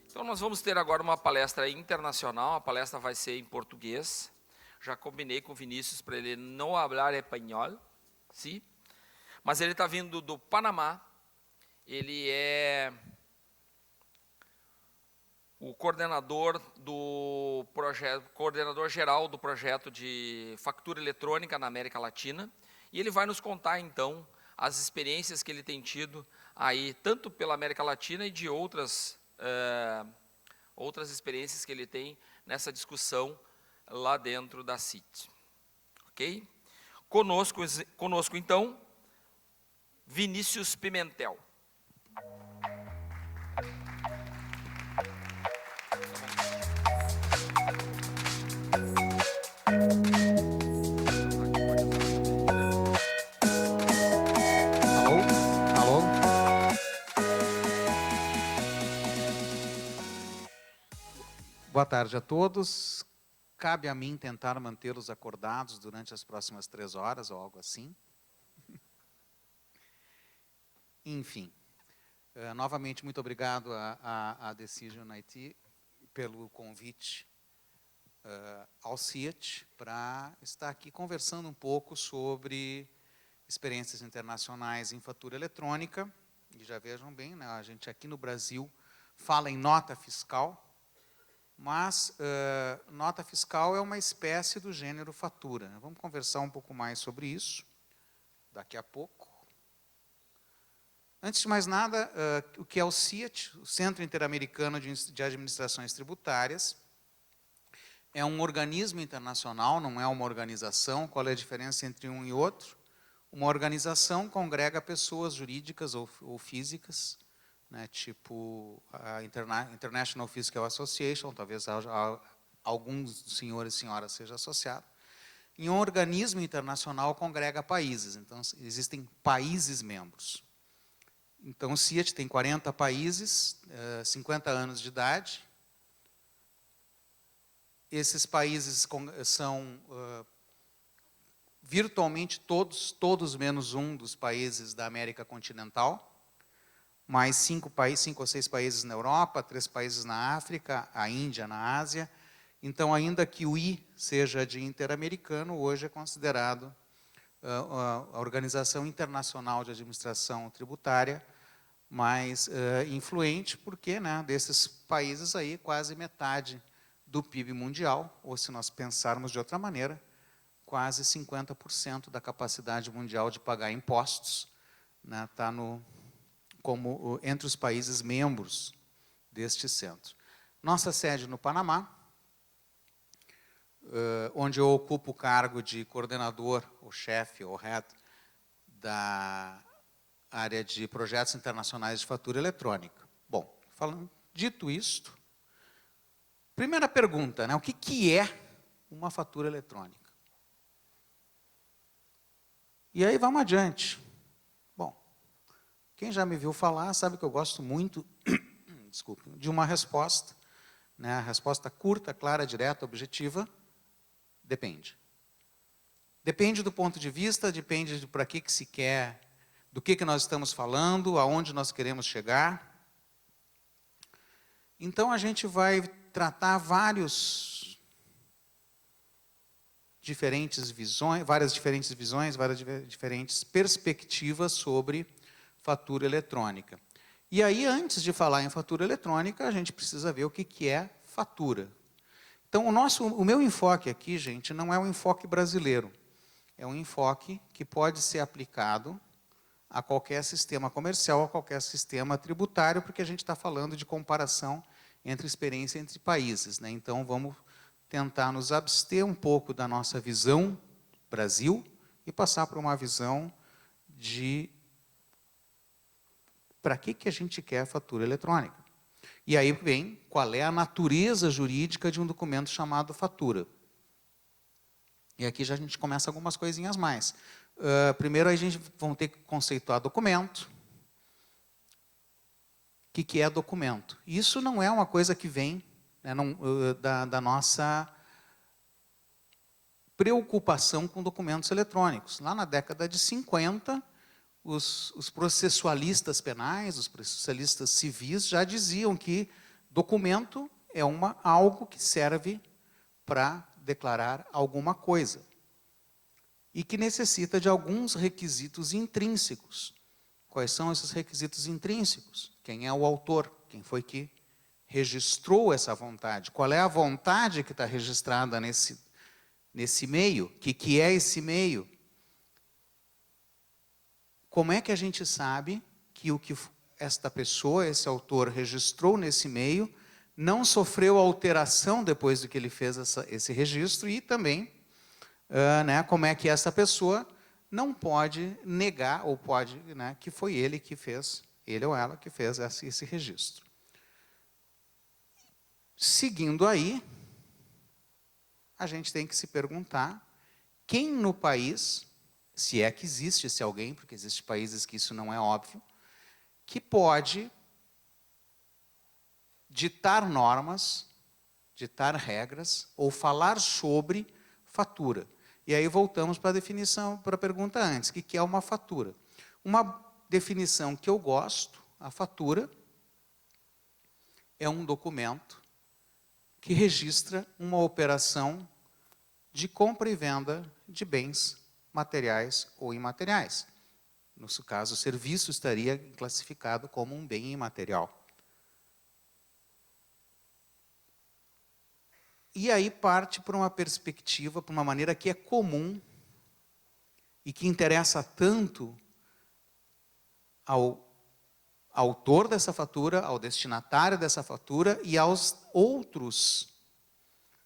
Então, nós vamos ter agora uma palestra internacional, a palestra vai ser em português. Já combinei com o Vinícius para ele não falar espanhol, sim? Mas ele está vindo do Panamá, ele é o coordenador do projeto, coordenador geral do projeto de factura eletrônica na América Latina, e ele vai nos contar, então, as experiências que ele tem tido aí, tanto pela América Latina e de outras experiências que ele tem nessa discussão lá dentro da CIT. Ok? Conosco então, Vinícius Pimentel. Alô? Boa tarde a todos. Cabe a mim tentar mantê-los acordados durante as próximas 3 horas ou algo assim. Enfim, novamente muito obrigado à Decision IT pelo convite ao CIAT para estar aqui conversando um pouco sobre experiências internacionais em fatura eletrônica. E já vejam bem, né, a gente aqui no Brasil fala em nota fiscal, mas nota fiscal é uma espécie do gênero fatura. Vamos conversar um pouco mais sobre isso daqui a pouco. Antes de mais nada, o que é o CIAT, o Centro Interamericano de Administrações Tributárias, é um organismo internacional, não é uma organização. Qual é a diferença entre um e outro? Uma organização congrega pessoas jurídicas ou físicas, né, tipo a International Fiscal Association, talvez alguns senhores e senhoras sejam associados. E um organismo internacional congrega países, então existem países membros. Então o CIAT tem 40 países, 50 anos de idade. Esses países são virtualmente todos menos um dos países da América continental, mais 5 ou 6 países na Europa, 3 países na África, a Índia na Ásia. Então, ainda que o I seja de interamericano, hoje é considerado a Organização Internacional de Administração Tributária mais influente, porque, né, desses países aí, quase metade do PIB mundial, ou se nós pensarmos de outra maneira, quase 50% da capacidade mundial de pagar impostos, né, está entre os países membros deste centro. Nossa sede no Panamá, onde eu ocupo o cargo de coordenador, ou chefe, ou head, da área de projetos internacionais de fatura eletrônica. Bom, dito isto, primeira pergunta, né, o que é uma fatura eletrônica? E aí vamos adiante. Bom, quem já me viu falar sabe que eu gosto muito desculpe, de uma resposta, né, a resposta curta, clara, direta, objetiva, depende. Depende do ponto de vista, depende de para que se quer, do que nós estamos falando, aonde nós queremos chegar. Então, a gente vai tratar várias diferentes visões, várias diferentes perspectivas sobre fatura eletrônica. E aí, antes de falar em fatura eletrônica, a gente precisa ver o que é fatura. Então, o meu enfoque aqui, gente, não é um enfoque brasileiro. É um enfoque que pode ser aplicado a qualquer sistema comercial, a qualquer sistema tributário, porque a gente está falando de comparação entre experiência entre países, né? Então, vamos tentar nos abster um pouco da nossa visão Brasil e passar para uma visão de para que a gente quer a fatura eletrônica. E aí vem qual é a natureza jurídica de um documento chamado fatura. E aqui já a gente começa algumas coisinhas mais. Primeiro, a gente vai ter que conceituar documento. O que é documento? Isso não é uma coisa que vem, né, da nossa preocupação com documentos eletrônicos. Lá na década de 50, os processualistas penais, os processualistas civis já diziam que documento é algo que serve para declarar alguma coisa e que necessita de alguns requisitos intrínsecos. Quais são esses requisitos intrínsecos? Quem é o autor? Quem foi que registrou essa vontade? Qual é a vontade que está registrada nesse meio? O que é esse meio? Como é que a gente sabe que o que esta pessoa, esse autor, registrou nesse meio, não sofreu alteração depois de que ele fez esse registro? E também, né, como é que essa pessoa não pode negar, ou pode, né, que foi ele que fez, ele ou ela que fez esse registro. Seguindo aí, a gente tem que se perguntar quem no país, se é que existe esse alguém, porque existem países que isso não é óbvio, que pode ditar normas, ditar regras, ou falar sobre fatura. E aí voltamos para a definição, para a pergunta antes, o que é uma fatura? Uma definição que eu gosto, a fatura é um documento que registra uma operação de compra e venda de bens materiais ou imateriais. No nosso caso, o serviço estaria classificado como um bem imaterial. E aí parte para uma perspectiva, para uma maneira que é comum e que interessa tanto ao autor dessa fatura, ao destinatário dessa fatura e aos outros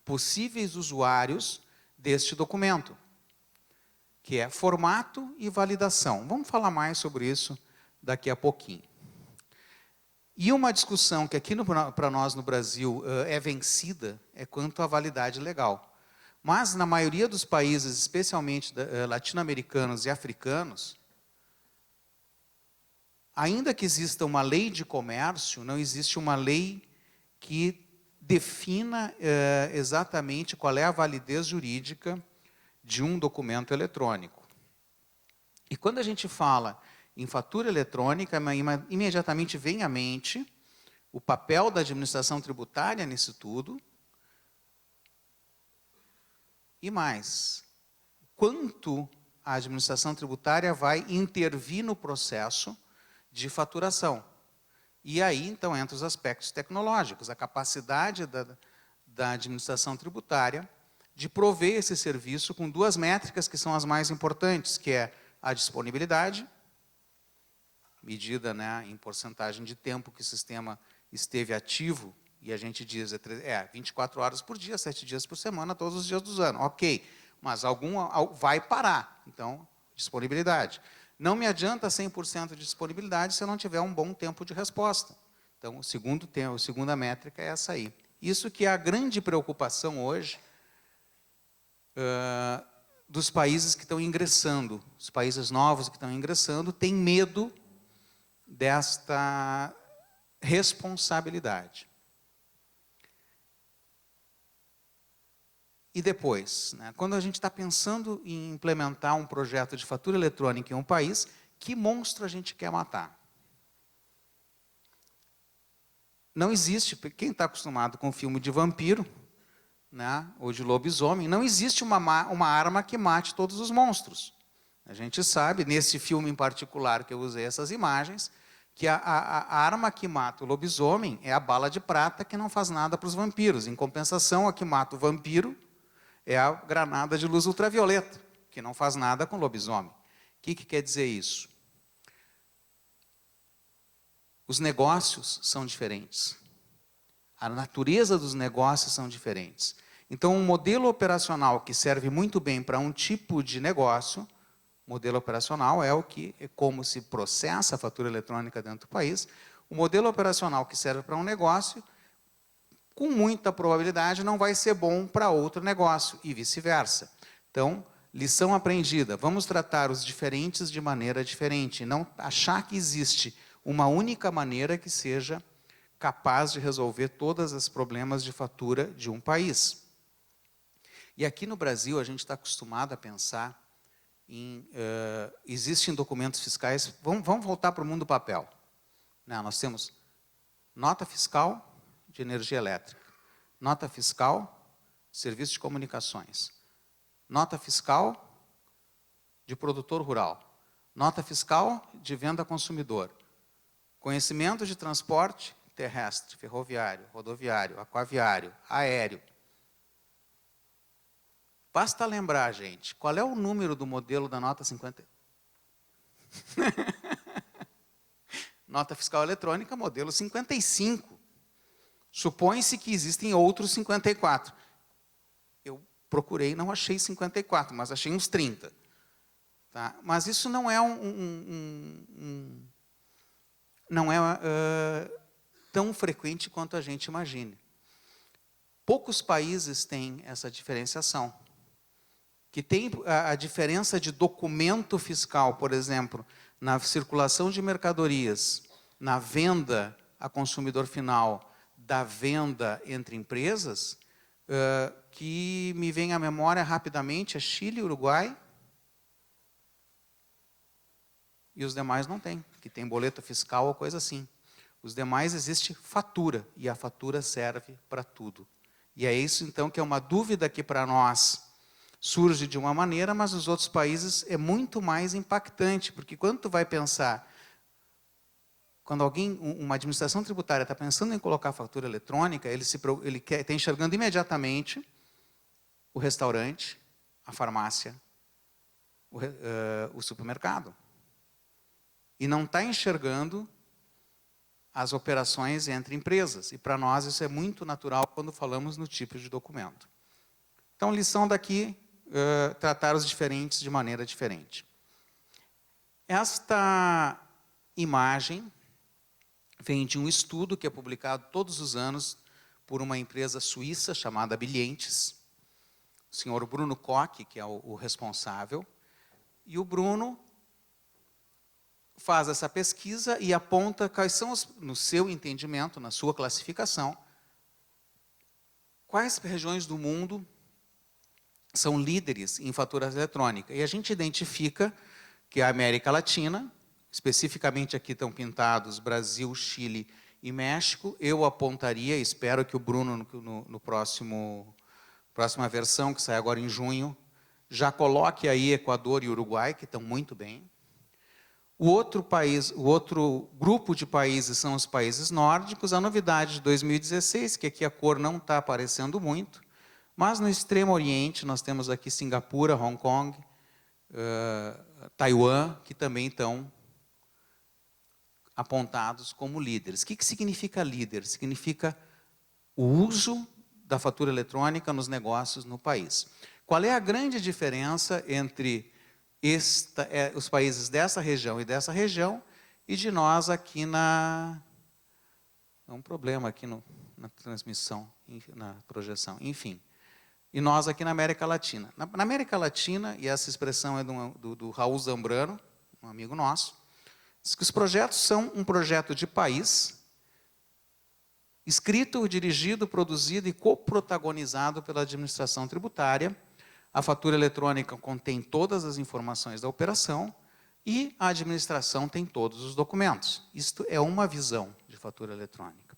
possíveis usuários deste documento, que é formato e validação. Vamos falar mais sobre isso daqui a pouquinho. E uma discussão que aqui para nós no Brasil é vencida é quanto à validade legal. Mas na maioria dos países, especialmente latino-americanos e africanos, ainda que exista uma lei de comércio, não existe uma lei que defina exatamente qual é a validez jurídica de um documento eletrônico. E quando a gente fala em fatura eletrônica, imediatamente vem à mente o papel da administração tributária nisso tudo. E mais, quanto a administração tributária vai intervir no processo de faturação. E aí, então, entra os aspectos tecnológicos, a capacidade da administração tributária de prover esse serviço com duas métricas que são as mais importantes, que é a disponibilidade, medida, né, em porcentagem de tempo que o sistema esteve ativo, e a gente diz 24 horas por dia, 7 dias por semana, todos os dias do ano. Ok, mas vai parar. Então, disponibilidade. Não me adianta 100% de disponibilidade se eu não tiver um bom tempo de resposta. Então, a segunda métrica é essa aí. Isso que é a grande preocupação hoje dos países que estão ingressando. Os países novos que estão ingressando têm medo desta responsabilidade. E depois, né, quando a gente está pensando em implementar um projeto de fatura eletrônica em um país, que monstro a gente quer matar? Não existe, quem está acostumado com filme de vampiro, né, ou de lobisomem, não existe uma arma que mate todos os monstros. A gente sabe, nesse filme em particular que eu usei essas imagens, que a arma que mata o lobisomem é a bala de prata que não faz nada para os vampiros. Em compensação, a que mata o vampiro é a granada de luz ultravioleta, que não faz nada com o lobisomem. O que quer dizer isso? Os negócios são diferentes. A natureza dos negócios são diferentes. Então, um modelo operacional que serve muito bem para um tipo de negócio, modelo operacional é como se processa a fatura eletrônica dentro do país. O modelo operacional que serve para um negócio, com muita probabilidade, não vai ser bom para outro negócio, e vice-versa. Então, lição aprendida, vamos tratar os diferentes de maneira diferente, não achar que existe uma única maneira que seja capaz de resolver todos os problemas de fatura de um país. E aqui no Brasil, a gente está acostumado a pensar existem documentos fiscais, vamos voltar para o mundo do papel. Não, nós temos nota fiscal de energia elétrica, nota fiscal de serviço de comunicações, nota fiscal de produtor rural, nota fiscal de venda a consumidor, conhecimento de transporte terrestre, ferroviário, rodoviário, aquaviário, aéreo. Basta lembrar, gente, qual é o número do modelo da nota 50? Nota fiscal eletrônica, modelo 55. Supõe-se que existem outros 54. Eu procurei, não achei 54, mas achei uns 30. Tá? Mas isso não é tão frequente quanto a gente imagina. Poucos países têm essa diferenciação. Que tem a diferença de documento fiscal, por exemplo, na circulação de mercadorias, na venda a consumidor final, da venda entre empresas, que me vem à memória rapidamente é Chile, Uruguai, e os demais não têm, que tem boleto fiscal ou coisa assim. Os demais existe fatura, e a fatura serve para tudo. E é isso, então, que é uma dúvida que para nós surge de uma maneira, mas nos outros países é muito mais impactante, porque quando tu vai pensar, quando uma administração tributária está pensando em colocar fatura eletrônica, ele está enxergando imediatamente o restaurante, a farmácia, o supermercado. E não está enxergando as operações entre empresas. E para nós isso é muito natural quando falamos no tipo de documento. Então, lição daqui, tratar os diferentes de maneira diferente. Esta imagem vem de um estudo que é publicado todos os anos por uma empresa suíça chamada Bilientes. O senhor Bruno Koch, que é o responsável. E o Bruno faz essa pesquisa e aponta quais são, no seu entendimento, na sua classificação, quais regiões do mundo são líderes em fatura eletrônica. E a gente identifica que a América Latina, especificamente aqui estão pintados Brasil, Chile e México. Eu apontaria, espero que o Bruno, no próxima versão, que sai agora em junho, já coloque aí Equador e Uruguai, que estão muito bem. O outro grupo de países são os países nórdicos. A novidade de 2016, que aqui a cor não está aparecendo muito, mas no Extremo Oriente nós temos aqui Singapura, Hong Kong, Taiwan, que também estão apontados como líderes. O que significa líder? Significa o uso da fatura eletrônica nos negócios no país. Qual é a grande diferença entre os países dessa região e de nós aqui é um problema aqui na transmissão, na projeção, enfim. E nós aqui na América Latina. Na América Latina, e essa expressão é do Raul Zambrano, um amigo nosso, diz que os projetos são um projeto de país, escrito, dirigido, produzido e coprotagonizado pela administração tributária. A fatura eletrônica contém todas as informações da operação e a administração tem todos os documentos. Isto é uma visão de fatura eletrônica.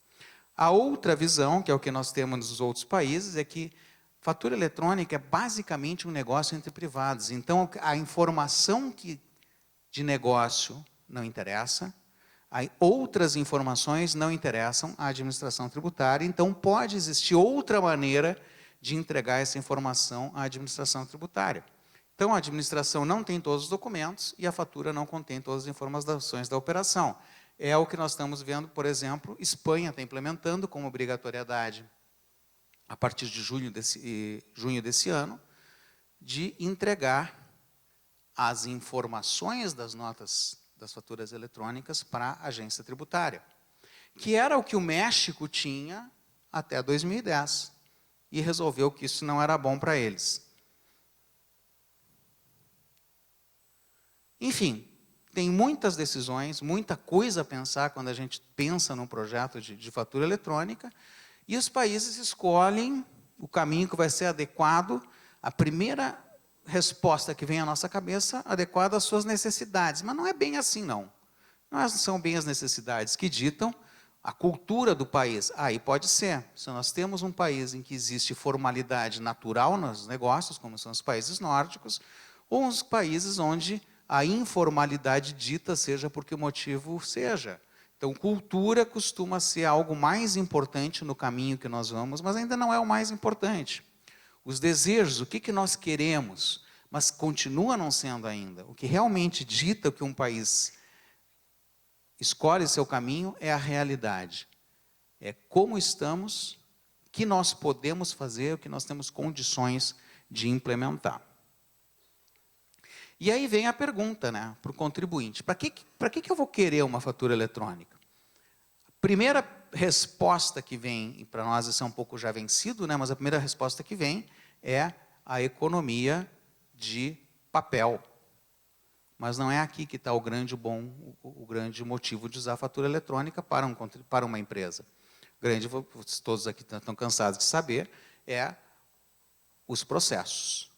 A outra visão, que é o que nós temos nos outros países, é que fatura eletrônica é basicamente um negócio entre privados. Então, a informação de negócio não interessa, outras informações não interessam à administração tributária, então pode existir outra maneira de entregar essa informação à administração tributária. Então, a administração não tem todos os documentos e a fatura não contém todas as informações da operação. É o que nós estamos vendo, por exemplo, Espanha está implementando como obrigatoriedade, a partir de junho desse ano, de entregar as informações das notas das faturas eletrônicas para a agência tributária, que era o que o México tinha até 2010, e resolveu que isso não era bom para eles. Enfim, tem muitas decisões, muita coisa a pensar quando a gente pensa num projeto de fatura eletrônica, e os países escolhem o caminho que vai ser adequado. A primeira resposta que vem à nossa cabeça, adequada às suas necessidades. Mas não é bem assim, não. Não são bem as necessidades que ditam a cultura do país. Aí pode ser. Se nós temos um país em que existe formalidade natural nos negócios, como são os países nórdicos, ou uns países onde a informalidade dita, seja por que motivo seja. Então, cultura costuma ser algo mais importante no caminho que nós vamos, mas ainda não é o mais importante. Os desejos, o que nós queremos, mas continua não sendo ainda. O que realmente dita o que um país escolhe seu caminho é a realidade. É como estamos, o que nós podemos fazer, o que nós temos condições de implementar. E aí vem a pergunta, né, para o contribuinte. Para que eu vou querer uma fatura eletrônica? A primeira resposta que vem, e para nós isso é um pouco já vencido, né, mas a primeira resposta que vem é a economia de papel. Mas não é aqui que está o grande motivo de usar a fatura eletrônica para uma empresa. Todos aqui estão cansados de saber, é os processos.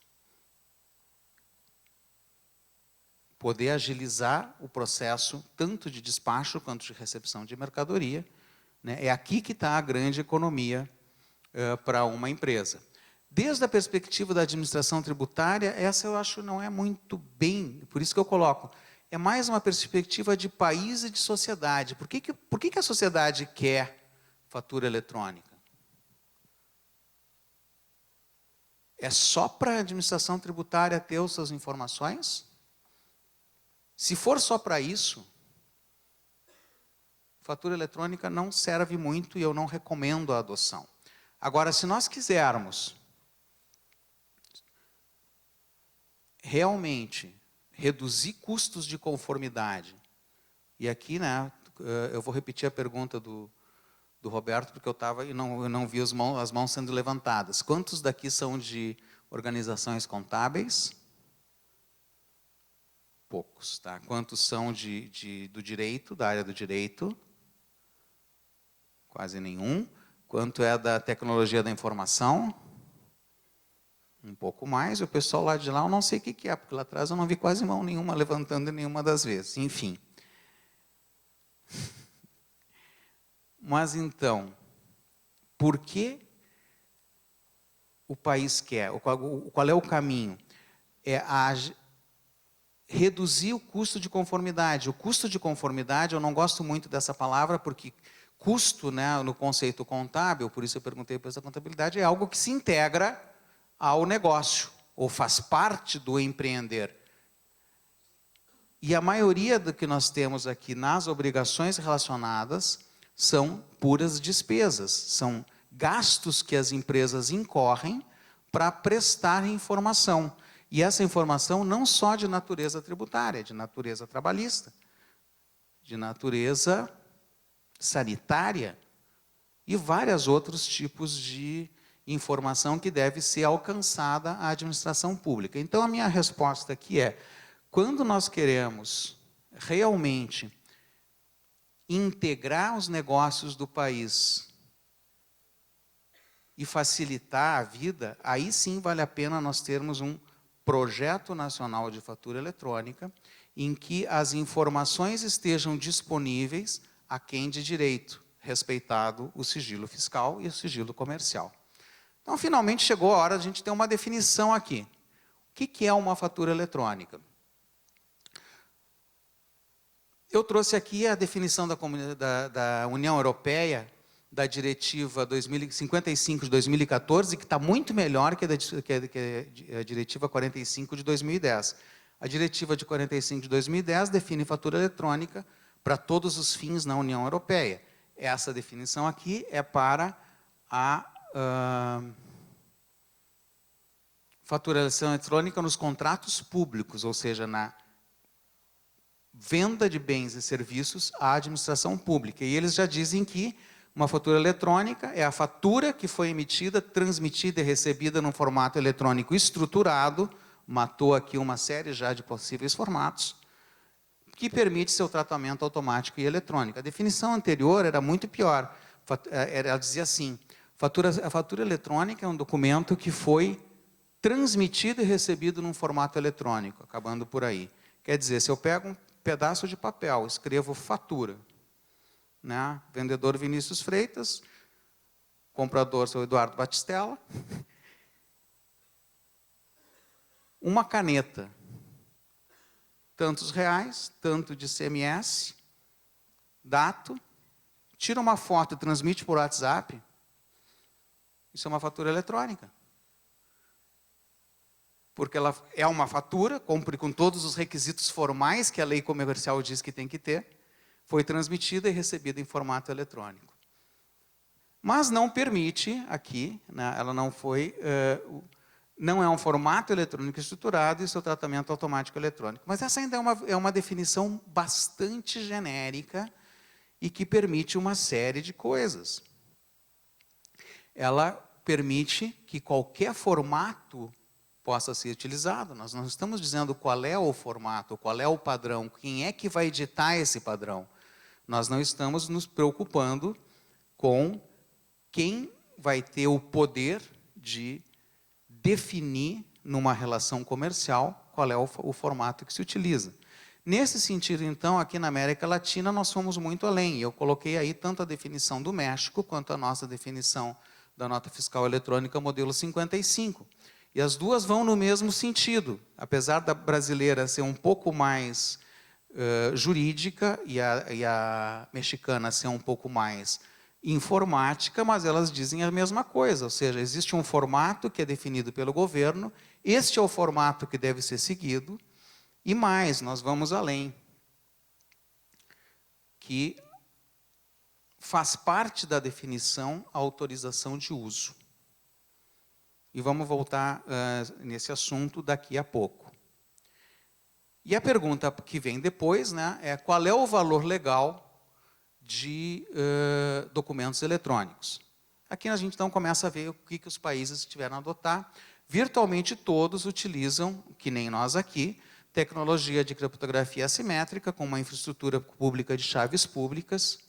Poder agilizar o processo, tanto de despacho quanto de recepção de mercadoria, né? É aqui que está a grande economia para uma empresa. Desde a perspectiva da administração tributária, essa eu acho não é muito bem, por isso que eu coloco, é mais uma perspectiva de país e de sociedade. Por que a sociedade quer fatura eletrônica? É só para a administração tributária ter as suas informações? Se for só para isso, fatura eletrônica não serve muito e eu não recomendo a adoção. Agora, se nós quisermos realmente reduzir custos de conformidade, e aqui, né, eu vou repetir a pergunta do Roberto, porque eu estava e não vi as mãos sendo levantadas. Quantos daqui são de organizações contábeis? Poucos, tá? Quantos são do direito, da área do direito? Quase nenhum. Quanto é da tecnologia da informação? Um pouco mais. O pessoal lá de lá, eu não sei o que é, porque lá atrás eu não vi quase mão nenhuma levantando nenhuma das vezes. Enfim. Mas então, por que o país quer? Qual é o caminho? É reduzir o custo de conformidade. O custo de conformidade, eu não gosto muito dessa palavra, porque custo, né, no conceito contábil, por isso eu perguntei para essa contabilidade, é algo que se integra ao negócio, ou faz parte do empreender. E a maioria do que nós temos aqui nas obrigações relacionadas são puras despesas, são gastos que as empresas incorrem para prestar informação. E essa informação não só de natureza tributária, de natureza trabalhista, de natureza sanitária e vários outros tipos de informação que deve ser alcançada à administração pública. Então, a minha resposta aqui é, quando nós queremos realmente integrar os negócios do país e facilitar a vida, aí sim vale a pena nós termos um projeto nacional de fatura eletrônica em que as informações estejam disponíveis a quem de direito, respeitado o sigilo fiscal e o sigilo comercial. Então, finalmente chegou a hora de a gente ter uma definição aqui. O que é uma fatura eletrônica? Eu trouxe aqui a definição da União Europeia, da Diretiva 55 de 2014, que está muito melhor que a Diretiva 45 de 2010. A Diretiva de 45 de 2010 define fatura eletrônica para todos os fins na União Europeia. Essa definição aqui é para a faturação eletrônica nos contratos públicos, ou seja, na venda de bens e serviços à administração pública. E eles já dizem que uma fatura eletrônica é a fatura que foi emitida, transmitida e recebida num formato eletrônico estruturado, matou aqui uma série já de possíveis formatos, que permite seu tratamento automático e eletrônico. A definição anterior era muito pior. Ela dizia assim, a fatura eletrônica é um documento que foi transmitido e recebido num formato eletrônico, acabando por aí. Quer dizer, se eu pego um pedaço de papel, escrevo fatura, né? Vendedor Vinícius Freitas, comprador seu Eduardo Batistella, uma caneta, tantos reais, tanto de CMS, dato, tira uma foto e transmite por WhatsApp, isso é uma fatura eletrônica. Porque ela é uma fatura, cumpre com todos os requisitos formais que a lei comercial diz que tem que ter, foi transmitida e recebida em formato eletrônico. Mas não permite aqui, né, ela não foi, não é um formato eletrônico estruturado e seu tratamento automático eletrônico. Mas essa ainda é uma definição bastante genérica e que permite uma série de coisas. Ela permite que qualquer formato possa ser utilizado. Nós não estamos dizendo qual é o formato, qual é o padrão, quem é que vai editar esse padrão. Nós não estamos nos preocupando com quem vai ter o poder de definir numa relação comercial qual é o formato que se utiliza. Nesse sentido, então, aqui na América Latina, nós fomos muito além. Eu coloquei aí tanto a definição do México, quanto a nossa definição da nota fiscal eletrônica modelo 55. E as duas vão no mesmo sentido. Apesar da brasileira ser um pouco mais jurídica e a mexicana ser um pouco mais informática, mas elas dizem a mesma coisa. Ou seja, existe um formato que é definido pelo governo, este é o formato que deve ser seguido, e mais, nós vamos além. Que faz parte da definição a autorização de uso. E vamos voltar nesse assunto daqui a pouco. E a pergunta que vem depois, né, é qual é o valor legal de documentos eletrônicos. Aqui a gente então começa a ver o que os países tiveram a adotar. Virtualmente todos utilizam, que nem nós aqui, tecnologia de criptografia assimétrica, com uma infraestrutura pública de chaves públicas,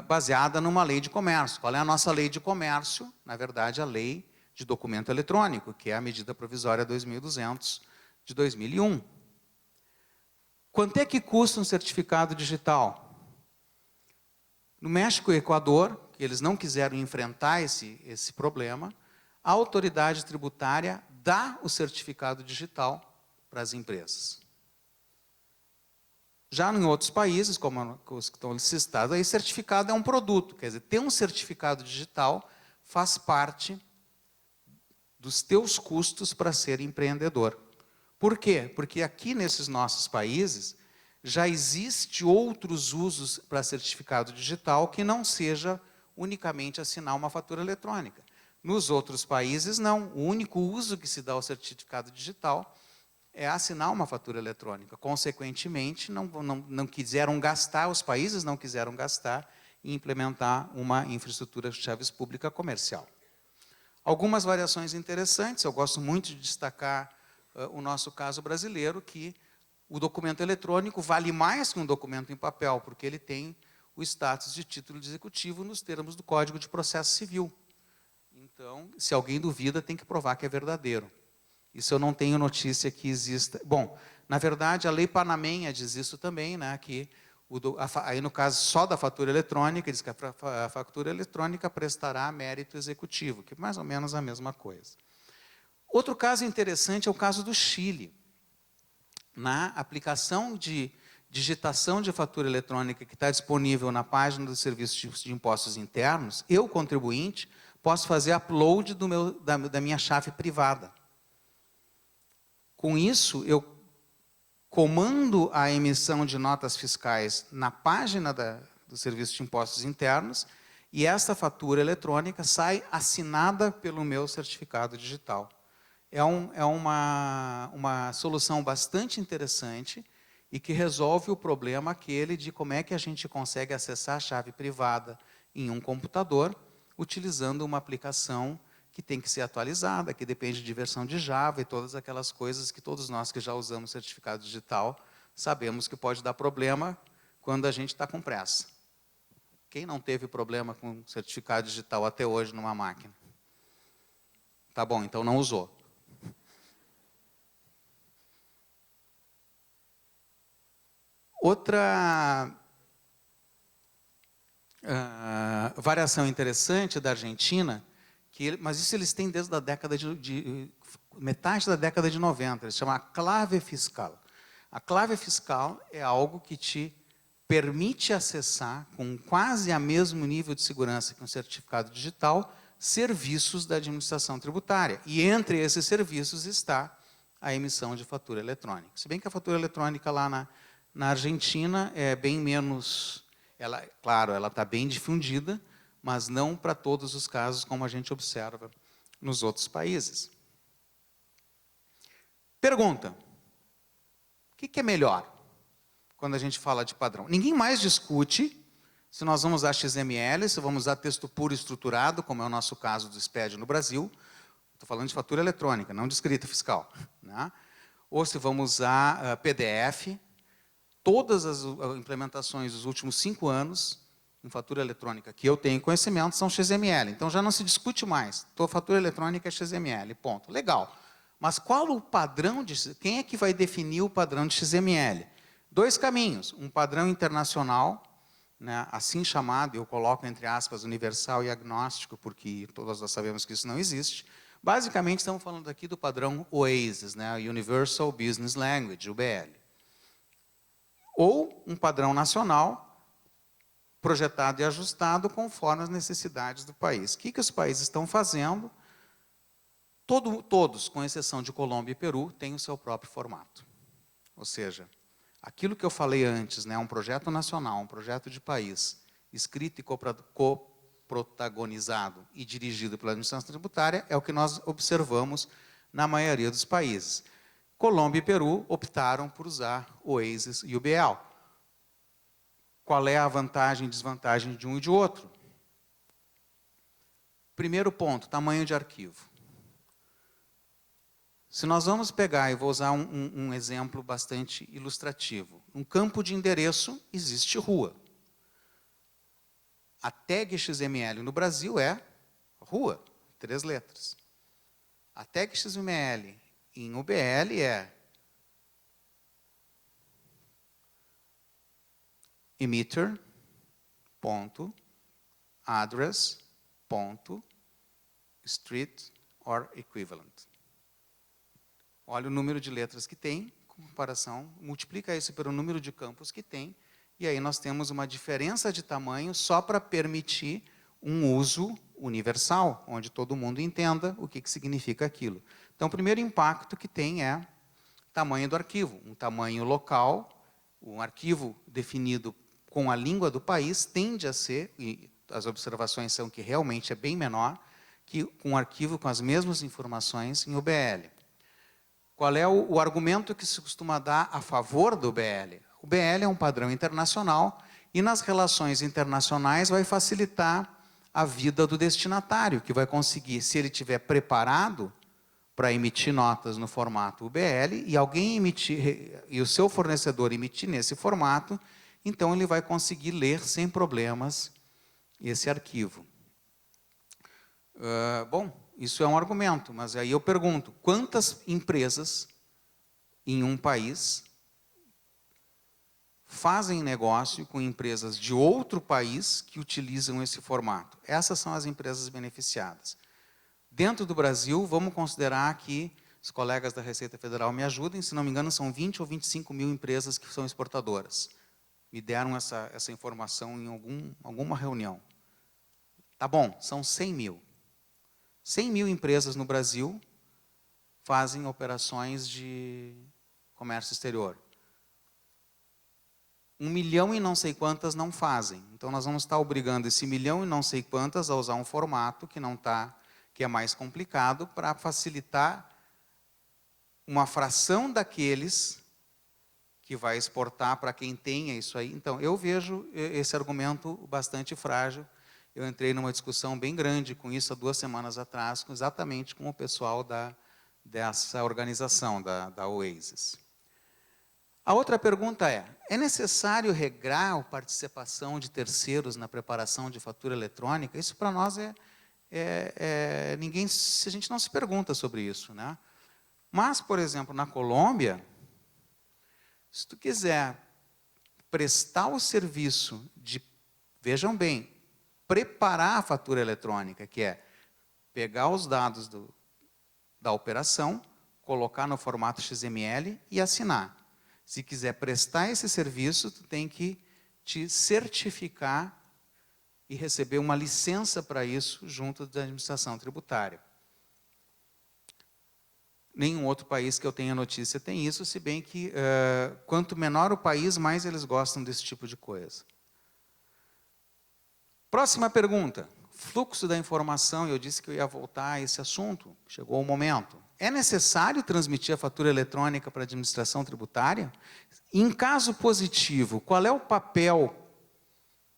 baseada numa lei de comércio. Qual é a nossa lei de comércio? Na verdade, a lei de documento eletrônico, que é a medida provisória 2200 de 2001. Quanto é que custa um certificado digital? No México e Equador, que eles não quiseram enfrentar esse problema, a autoridade tributária dá o certificado digital para as empresas. Já em outros países, como os que estão listados, aí certificado é um produto, quer dizer, ter um certificado digital faz parte dos teus custos para ser empreendedor. Por quê? Porque aqui nesses nossos países já existe outros usos para certificado digital que não seja unicamente assinar uma fatura eletrônica. Nos outros países, não. O único uso que se dá ao certificado digital é assinar uma fatura eletrônica. Consequentemente, não quiseram gastar, os países não quiseram gastar em implementar uma infraestrutura de chaves pública comercial. Algumas variações interessantes, eu gosto muito de destacar o nosso caso brasileiro, que o documento eletrônico vale mais que um documento em papel, porque ele tem o status de título de executivo nos termos do Código de Processo Civil. Então, se alguém duvida, tem que provar que é verdadeiro. Isso eu não tenho notícia que exista. Bom, na verdade, a lei panamenha diz isso também, né, que aí no caso só da fatura eletrônica, diz que a fatura eletrônica prestará mérito executivo, que é mais ou menos a mesma coisa. Outro caso interessante é o caso do Chile. Na aplicação de digitação de fatura eletrônica que está disponível na página do Serviço de Impostos Internos, eu, contribuinte, posso fazer upload da minha chave privada. Com isso, eu comando a emissão de notas fiscais na página do Serviço de Impostos Internos e esta fatura eletrônica sai assinada pelo meu certificado digital. É uma solução bastante interessante e que resolve o problema aquele de como é que a gente consegue acessar a chave privada em um computador utilizando uma aplicação que tem que ser atualizada, que depende de versão de Java e todas aquelas coisas que todos nós que já usamos certificado digital sabemos que pode dar problema quando a gente está com pressa. Quem não teve problema com certificado digital até hoje numa máquina? Tá bom, então não usou. Outra variação interessante da Argentina, mas isso eles têm desde a década metade da década de 90, eles chamam a clave fiscal. A clave fiscal é algo que te permite acessar, com quase a mesmo nível de segurança que um certificado digital, serviços da administração tributária. E entre esses serviços está a emissão de fatura eletrônica. Se bem que a fatura eletrônica lá na Argentina é bem menos... claro, ela está bem difundida, mas não para todos os casos, como a gente observa nos outros países. Pergunta: o que é melhor quando a gente fala de padrão? Ninguém mais discute se nós vamos usar XML, se vamos usar texto puro estruturado, como é o nosso caso do SPED no Brasil. Estou falando de fatura eletrônica, não de escrita fiscal, né? Ou se vamos usar PDF. Todas as implementações dos últimos 5 anos em fatura eletrônica que eu tenho conhecimento são XML. Então já não se discute mais. Fatura eletrônica é XML, ponto. Legal. Mas qual o padrão de... Quem é que vai definir o padrão de XML? 2 caminhos. Um padrão internacional, né, assim chamado, eu coloco entre aspas, universal e agnóstico, porque todos nós sabemos que isso não existe. Basicamente, estamos falando aqui do padrão OASIS, né, Universal Business Language, UBL. Ou um padrão nacional, projetado e ajustado conforme as necessidades do país. O que os países estão fazendo? Todos, com exceção de Colômbia e Peru, têm o seu próprio formato. Ou seja, aquilo que eu falei antes, né, um projeto nacional, um projeto de país, escrito e coprotagonizado e dirigido pela administração tributária, é o que nós observamos na maioria dos países. Colômbia e Peru optaram por usar o OASIS e o UBL. Qual é a vantagem e desvantagem de um e de outro? Primeiro ponto, tamanho de arquivo. Se nós vamos pegar, e vou usar um exemplo bastante ilustrativo. Um campo de endereço existe rua. A tag XML no Brasil é rua, 3 letras. A tag XML em UBL é emitter, ponto, address, ponto, street or equivalent. Olha o número de letras que tem, comparação, multiplica isso pelo número de campos que tem, e aí nós temos uma diferença de tamanho só para permitir um uso universal, onde todo mundo entenda o que significa aquilo. Então, o primeiro impacto que tem é tamanho do arquivo, um tamanho local, um arquivo definido com a língua do país tende a ser, e as observações são que realmente é bem menor, que um arquivo com as mesmas informações em UBL. Qual é o argumento que se costuma dar a favor do UBL? O UBL é um padrão internacional e nas relações internacionais vai facilitar a vida do destinatário, que vai conseguir, se ele estiver preparado para emitir notas no formato UBL e alguém emitir, e o seu fornecedor emitir nesse formato, então ele vai conseguir ler sem problemas esse arquivo. Bom, isso é um argumento, mas aí eu pergunto, quantas empresas em um país fazem negócio com empresas de outro país que utilizam esse formato? Essas são as empresas beneficiadas. Dentro do Brasil, vamos considerar que, os colegas da Receita Federal me ajudem, se não me engano, são 20 ou 25 mil empresas que são exportadoras. Me deram essa informação em alguma reunião. Tá bom, são 100 mil. 100 mil empresas no Brasil fazem operações de comércio exterior. 1 milhão e não sei quantas não fazem. Então, nós vamos estar obrigando esse 1 milhão e não sei quantas a usar um formato que é mais complicado para facilitar uma fração daqueles que vai exportar para quem tenha isso aí. Então, eu vejo esse argumento bastante frágil. Eu entrei numa discussão bem grande com isso há 2 semanas atrás, exatamente com o pessoal dessa organização, da OASIS. A outra pergunta é necessário regrar a participação de terceiros na preparação de fatura eletrônica? Isso para nós a gente não se pergunta sobre isso, né? Mas, por exemplo, na Colômbia, se tu quiser prestar o serviço de, vejam bem, preparar a fatura eletrônica, que é pegar os dados da operação, colocar no formato XML e assinar. Se quiser prestar esse serviço, tu tem que te certificar e receber uma licença para isso junto da administração tributária. Nenhum outro país que eu tenha notícia tem isso, se bem que quanto menor o país, mais eles gostam desse tipo de coisa. Próxima pergunta. Fluxo da informação, eu disse que eu ia voltar a esse assunto, chegou o momento. É necessário transmitir a fatura eletrônica para a administração tributária? Em caso positivo, qual é o papel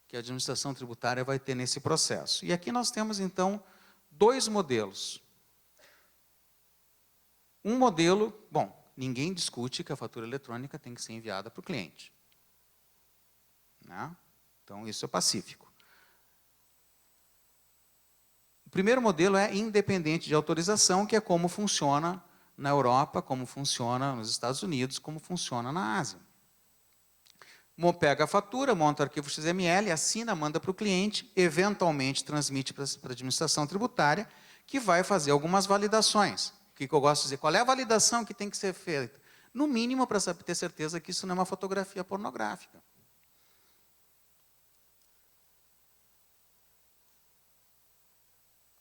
que a administração tributária vai ter nesse processo? E aqui nós temos, então, dois modelos. Um modelo, bom, ninguém discute que a fatura eletrônica tem que ser enviada para o cliente, né? Então, isso é pacífico. O primeiro modelo é independente de autorização, que é como funciona na Europa, como funciona nos Estados Unidos, como funciona na Ásia. Pega a fatura, monta o arquivo XML, assina, manda para o cliente, eventualmente transmite para a administração tributária, que vai fazer algumas validações. O que eu gosto de dizer? Qual é a validação que tem que ser feita? No mínimo, para ter certeza que isso não é uma fotografia pornográfica.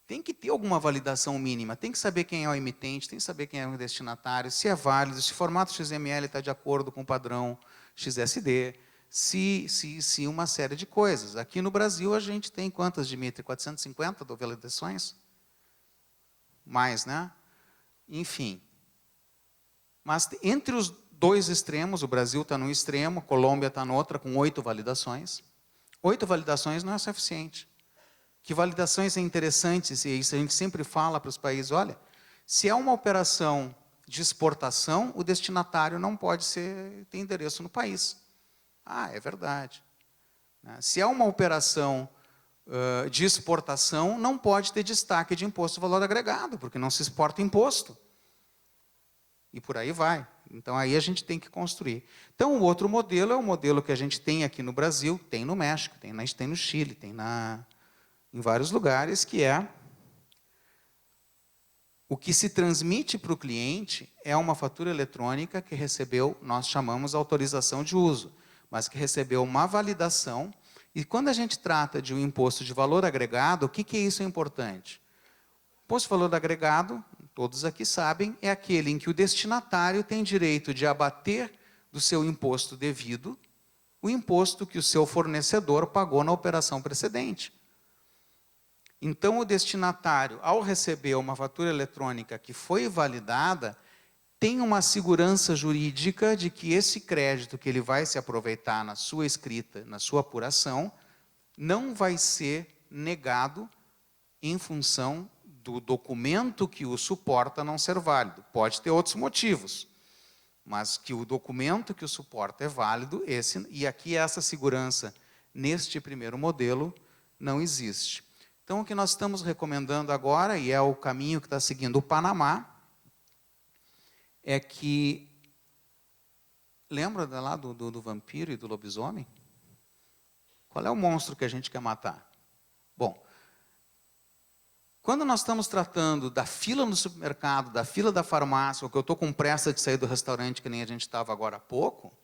Tem que ter alguma validação mínima, tem que saber quem é o emitente, tem que saber quem é o destinatário, se é válido, se o formato XML está de acordo com o padrão XSD, se uma série de coisas. Aqui no Brasil a gente tem quantas, Dimitri? 450 validações? Mais, né? Enfim. Mas entre os dois extremos, o Brasil está num extremo, a Colômbia está no outro, com 8 validações. 8 validações não é suficiente. Que validações são interessantes, e isso a gente sempre fala para os países, olha, se é uma operação de exportação, o destinatário não pode ter endereço no país. Ah, é verdade. Se é uma operação de exportação, não pode ter destaque de imposto de valor agregado, porque não se exporta imposto. E por aí vai. Então, aí a gente tem que construir. Então, o outro modelo é o modelo que a gente tem aqui no Brasil, tem no México, tem no Chile, tem em vários lugares, que é o que se transmite para o cliente é uma fatura eletrônica que recebeu, nós chamamos autorização de uso, mas que recebeu uma validação. E quando a gente trata de um imposto de valor agregado, o que é isso importante? O imposto de valor agregado, todos aqui sabem, é aquele em que o destinatário tem direito de abater do seu imposto devido o imposto que o seu fornecedor pagou na operação precedente. Então, o destinatário, ao receber uma fatura eletrônica que foi validada, tem uma segurança jurídica de que esse crédito que ele vai se aproveitar na sua escrita, na sua apuração, não vai ser negado em função do documento que o suporta não ser válido. Pode ter outros motivos, mas que o documento que o suporta é válido, e aqui essa segurança, neste primeiro modelo, não existe. Então, o que nós estamos recomendando agora, e é o caminho que está seguindo o Panamá, é que... Lembra lá do vampiro e do lobisomem? Qual é o monstro que a gente quer matar? Bom, quando nós estamos tratando da fila no supermercado, da fila da farmácia, ou que eu estou com pressa de sair do restaurante, que nem a gente estava agora há pouco,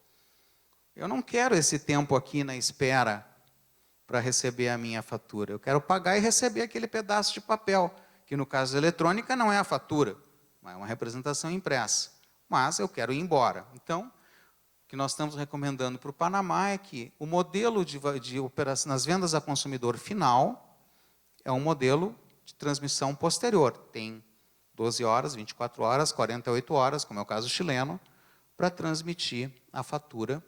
eu não quero esse tempo aqui na espera para receber a minha fatura. Eu quero pagar e receber aquele pedaço de papel, que no caso da eletrônica não é a fatura, é uma representação impressa. Mas eu quero ir embora. Então, o que nós estamos recomendando para o Panamá é que o modelo de operação nas vendas a consumidor final é um modelo de transmissão posterior. Tem 12 horas, 24 horas, 48 horas, como é o caso chileno, para transmitir a fatura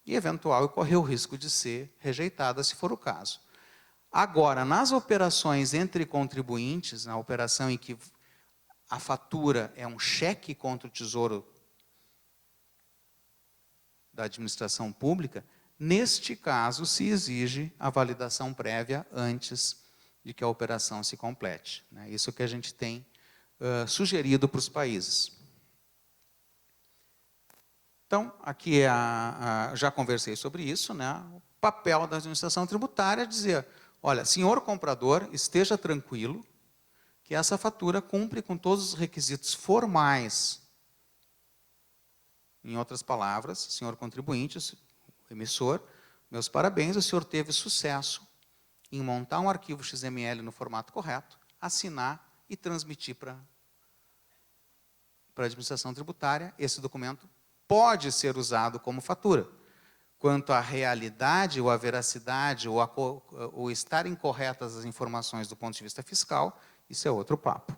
e, eventual, correr o risco de ser rejeitada, se for o caso. Agora, nas operações entre contribuintes, na operação em que a fatura é um cheque contra o Tesouro da administração pública, neste caso se exige a validação prévia antes de que a operação se complete. Isso que a gente tem sugerido para os países. Então, aqui já conversei sobre isso, o papel da administração tributária é dizer, olha, senhor comprador, esteja tranquilo que essa fatura cumpre com todos os requisitos formais. Em outras palavras, senhor contribuinte, emissor, meus parabéns, o senhor teve sucesso em montar um arquivo XML no formato correto, assinar e transmitir para a administração tributária. Esse documento pode ser usado como fatura. Quanto à realidade, ou à veracidade, ou estar incorretas as informações do ponto de vista fiscal, isso é outro papo.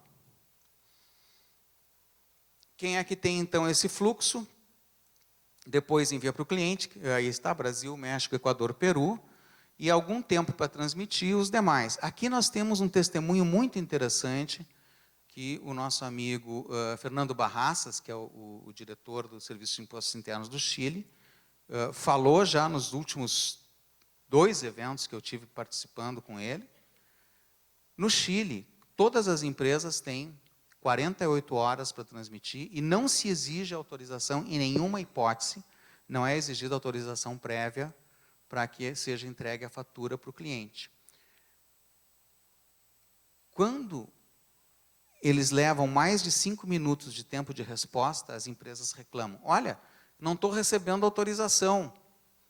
Quem é que tem, então, esse fluxo? Depois envia para o cliente, aí está Brasil, México, Equador, Peru, e algum tempo para transmitir os demais. Aqui nós temos um testemunho muito interessante, que o nosso amigo Fernando Barraças, que é o diretor do Serviço de Impostos Internos do Chile, falou já nos últimos 2 eventos que eu tive participando com ele. No Chile, todas as empresas têm 48 horas para transmitir e não se exige autorização em nenhuma hipótese, não é exigida autorização prévia para que seja entregue a fatura para o cliente. Quando eles levam mais de 5 minutos de tempo de resposta, as empresas reclamam. Olha, não estou recebendo autorização.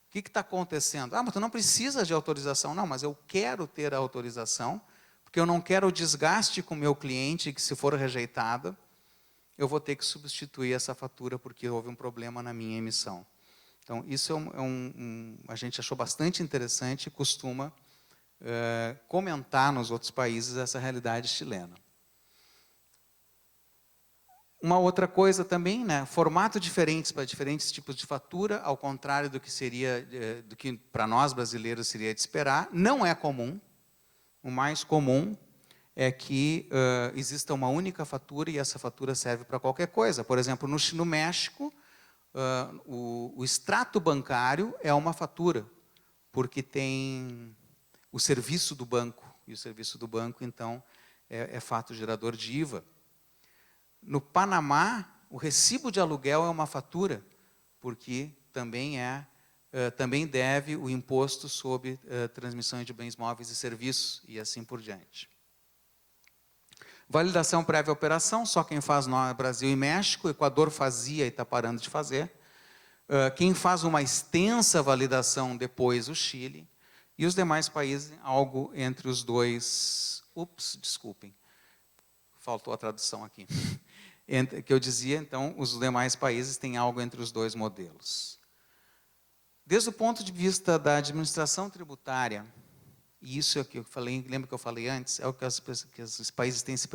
O que está acontecendo? Ah, mas tu não precisa de autorização. Não, mas eu quero ter a autorização, porque eu não quero o desgaste com o meu cliente, que se for rejeitada, eu vou ter que substituir essa fatura porque houve um problema na minha emissão. Então, isso a gente achou bastante interessante e costuma comentar nos outros países essa realidade chilena. Uma outra coisa também, formato diferentes para diferentes tipos de fatura, ao contrário do que para nós brasileiros seria de esperar, não é comum. O mais comum é que exista uma única fatura e essa fatura serve para qualquer coisa. Por exemplo, no México, o extrato bancário é uma fatura, porque tem o serviço do banco, e o serviço do banco, então, é fato gerador de IVA. No Panamá, o recibo de aluguel é uma fatura, porque também deve o imposto sobre transmissão de bens móveis e serviços, e assim por diante. Validação prévia à operação, só quem faz no Brasil e México, Equador fazia e está parando de fazer. Quem faz uma extensa validação depois, o Chile, e os demais países, algo entre os dois. Desculpem, faltou a tradução aqui. Que eu dizia, então, os demais países têm algo entre os dois modelos. Desde o ponto de vista da administração tributária, e isso é o que eu falei, lembra que eu falei antes, é o que os países têm se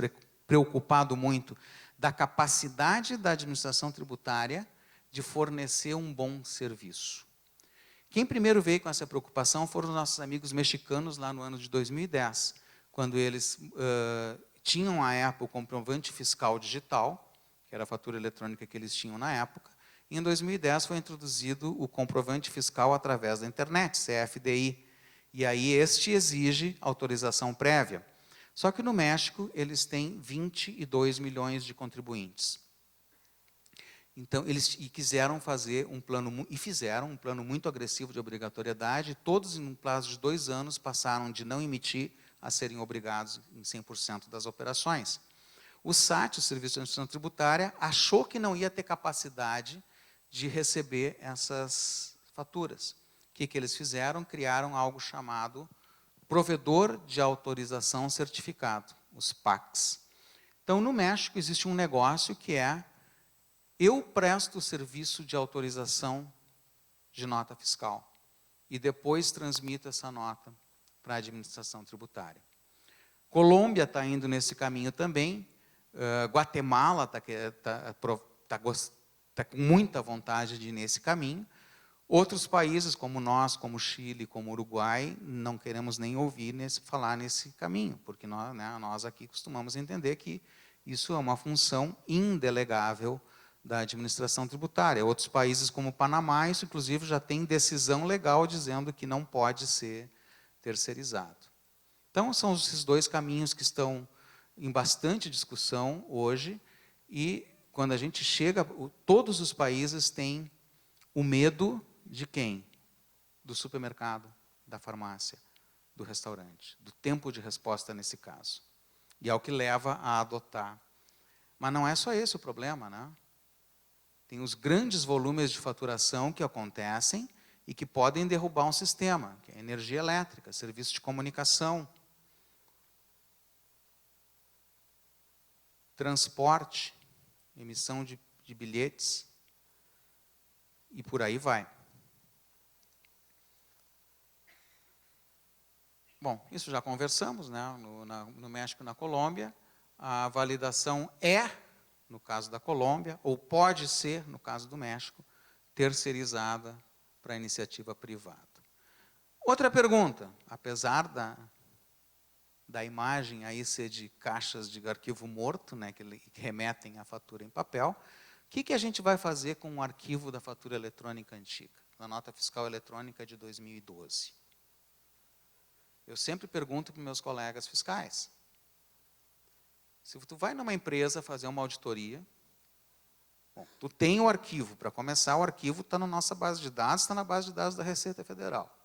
preocupado muito, da capacidade da administração tributária de fornecer um bom serviço. Quem primeiro veio com essa preocupação foram os nossos amigos mexicanos lá no ano de 2010, quando eles tinham à época o comprovante fiscal digital, que era a fatura eletrônica que eles tinham na época, e em 2010 foi introduzido o comprovante fiscal através da internet, CFDI, e aí este exige autorização prévia. Só que no México eles têm 22 milhões de contribuintes. Então, eles quiseram fazer fizeram um plano muito agressivo de obrigatoriedade, todos em um prazo de 2 anos passaram de não emitir a serem obrigados em 100% das operações. O SAT, o Serviço de Administração Tributária, achou que não ia ter capacidade de receber essas faturas. O que eles fizeram? Criaram algo chamado Provedor de Autorização Certificado, os PACs. Então, no México, existe um negócio que eu presto o serviço de autorização de nota fiscal e depois transmito essa nota para a administração tributária. Colômbia está indo nesse caminho também, Guatemala está com muita vontade de ir nesse caminho. Outros países, como nós, como Chile, como Uruguai, não queremos nem ouvir falar nesse caminho, porque nós aqui costumamos entender que isso é uma função indelegável da administração tributária. Outros países, como o Panamá, isso inclusive já tem decisão legal dizendo que não pode ser terceirizado. Então, são esses dois caminhos que estão em bastante discussão hoje, e quando a gente chega, todos os países têm o medo de quem? Do supermercado, da farmácia, do restaurante, do tempo de resposta nesse caso. E é o que leva a adotar. Mas não é só esse o problema, né? Tem os grandes volumes de faturação que acontecem e que podem derrubar um sistema, que é energia elétrica, serviço de comunicação, transporte, emissão de bilhetes, e por aí vai. Bom, isso já conversamos, né? No México e na Colômbia. A validação é, no caso da Colômbia, ou pode ser, no caso do México, terceirizada para a iniciativa privada. Outra pergunta, apesar da imagem aí ser de caixas de arquivo morto, né, que remetem à fatura em papel, o que a gente vai fazer com o arquivo da fatura eletrônica antiga, da nota fiscal eletrônica de 2012? Eu sempre pergunto para meus colegas fiscais, se tu vai numa empresa fazer uma auditoria, bom, tu tem o arquivo, para começar, o arquivo está na nossa base de dados, está na base de dados da Receita Federal.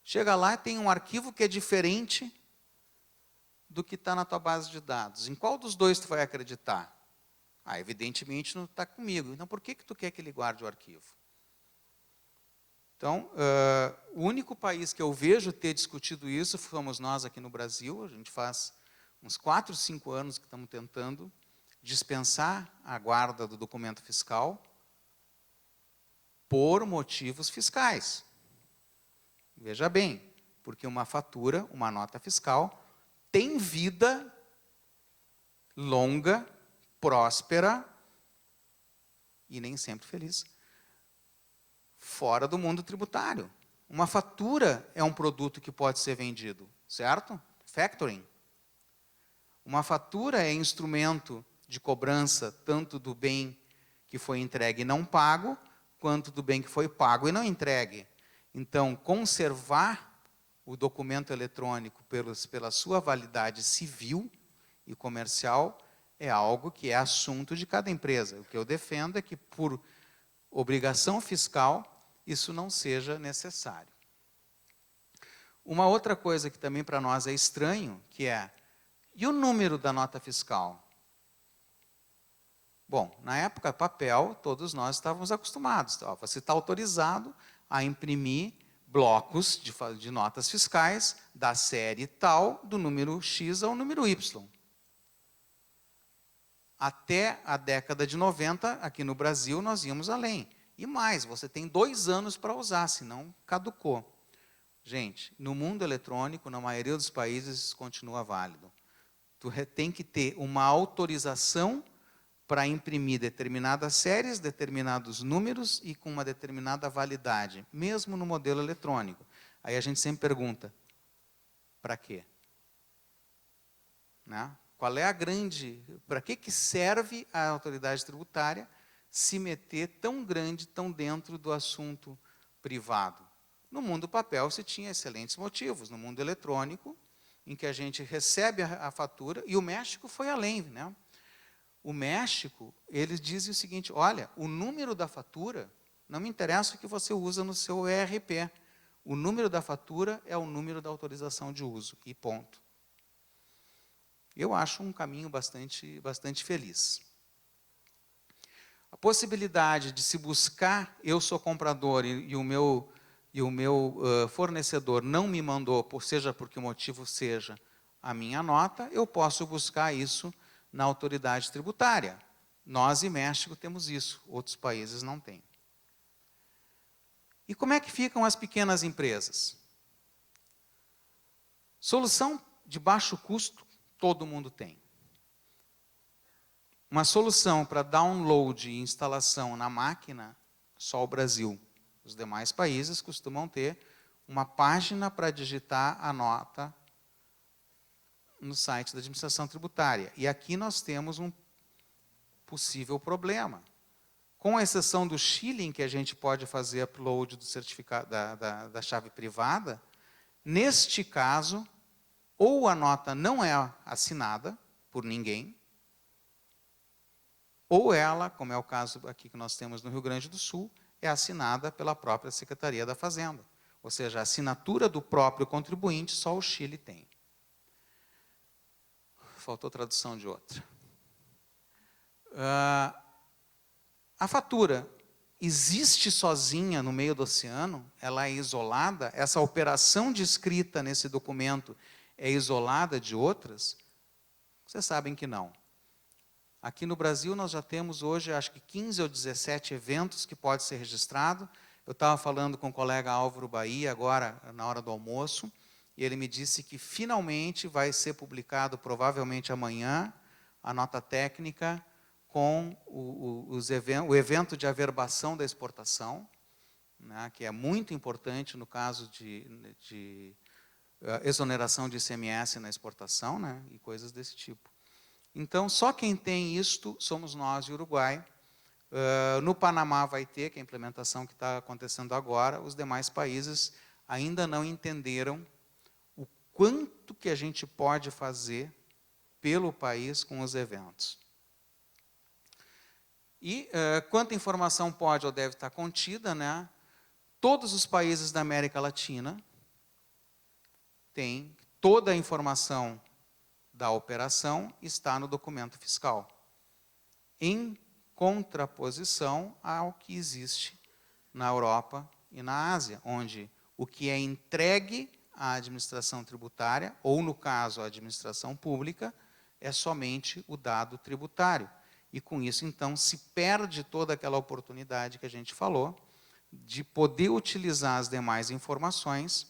Chega lá e tem um arquivo que é diferente do que está na tua base de dados. Em qual dos dois tu vai acreditar? Ah, evidentemente não está comigo. Então, por que tu quer que ele guarde o arquivo? Então, o único país que eu vejo ter discutido isso fomos nós aqui no Brasil. A gente faz uns 4, 5 anos que estamos tentando dispensar a guarda do documento fiscal por motivos fiscais. Veja bem, porque uma fatura, uma nota fiscal, tem vida longa, próspera e nem sempre feliz, fora do mundo tributário. Uma fatura é um produto que pode ser vendido, certo? Factoring. Uma fatura é instrumento de cobrança tanto do bem que foi entregue e não pago, quanto do bem que foi pago e não entregue. Então, conservar o documento eletrônico pela sua validade civil e comercial é algo que é assunto de cada empresa. O que eu defendo é que, por obrigação fiscal, isso não seja necessário. Uma outra coisa que também para nós é estranho, que é, e o número da nota fiscal? Bom, na época, papel, todos nós estávamos acostumados. Você está autorizado a imprimir blocos de notas fiscais da série tal, do número X ao número Y. Até a década de 90, aqui no Brasil, nós íamos além. E mais, você tem 2 anos para usar, senão caducou. Gente, no mundo eletrônico, na maioria dos países, isso continua válido. Tu tem que ter uma autorização para imprimir determinadas séries, determinados números e com uma determinada validade, mesmo no modelo eletrônico. Aí a gente sempre pergunta, para quê? Né? Qual é a grande... Para que serve a autoridade tributária se meter tão grande, tão dentro do assunto privado? No mundo papel se tinha excelentes motivos. No mundo eletrônico, em que a gente recebe a fatura, e o México foi além, né? O México, eles dizem o seguinte, olha, o número da fatura, não me interessa o que você usa no seu ERP, o número da fatura é o número da autorização de uso, e ponto. Eu acho um caminho bastante feliz. A possibilidade de se buscar, eu sou comprador e o meu fornecedor não me mandou, seja por que motivo seja, a minha nota, eu posso buscar isso na autoridade tributária. Nós e México temos isso, outros países não têm. E como é que ficam as pequenas empresas? Solução de baixo custo, todo mundo tem. Uma solução para download e instalação na máquina, só o Brasil. Os demais países costumam ter uma página para digitar a nota no site da administração tributária. E aqui nós temos um possível problema. Com exceção do Chile, em que a gente pode fazer upload do certificado da chave privada, neste caso, ou a nota não é assinada por ninguém, ou ela, como é o caso aqui que nós temos no Rio Grande do Sul, é assinada pela própria Secretaria da Fazenda. Ou seja, a assinatura do próprio contribuinte só o Chile tem. Faltou tradução de outra. A fatura existe sozinha no meio do oceano? Ela é isolada? Essa operação de escrita nesse documento é isolada de outras? Vocês sabem que não. Aqui no Brasil nós já temos hoje, acho que 15 ou 17 eventos que pode ser registrado. Eu estava falando com o colega Álvaro Bahia agora, na hora do almoço, e ele me disse que finalmente vai ser publicado, provavelmente amanhã, a nota técnica com o evento de averbação da exportação, né, que é muito importante no caso de exoneração de ICMS na exportação, né, e coisas desse tipo. Então, só quem tem isto somos nós e o Uruguai. No Panamá vai ter, que é a implementação que está acontecendo agora, os demais países ainda não entenderam o quanto que a gente pode fazer pelo país com os eventos. E quanta informação pode ou deve estar contida, né? Todos os países da América Latina têm toda a informação da operação está no documento fiscal, em contraposição ao que existe na Europa e na Ásia, onde o que é entregue à administração tributária, ou no caso, à administração pública, é somente o dado tributário. E com isso, então, se perde toda aquela oportunidade que a gente falou, de poder utilizar as demais informações